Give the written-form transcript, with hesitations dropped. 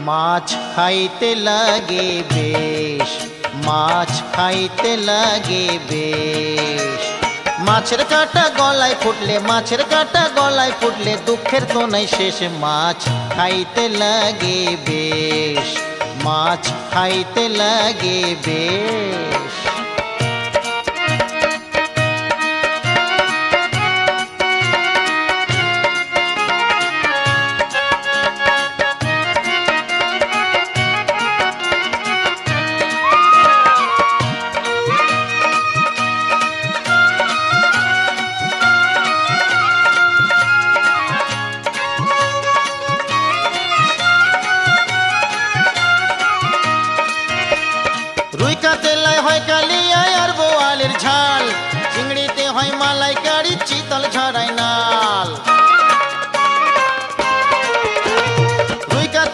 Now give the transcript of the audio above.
মাছ খাইতে লাগে বেশ, মাছ খাইতে লাগে বেশ। মাছের কাঁটা গলায় ফুটলে, মাছের কাঁটা গলায় ফুটলে দুঃখের তো নাই শেষ। মাছ খাইতে লাগে বেশ, মাছ খাইতে লাগে বেশ। রুই কাতলায় হয় কালিয়া আর বোয়ালের ঝাল, চিংড়িতে হয় মালাইকারি, চিতল ঝরায় না।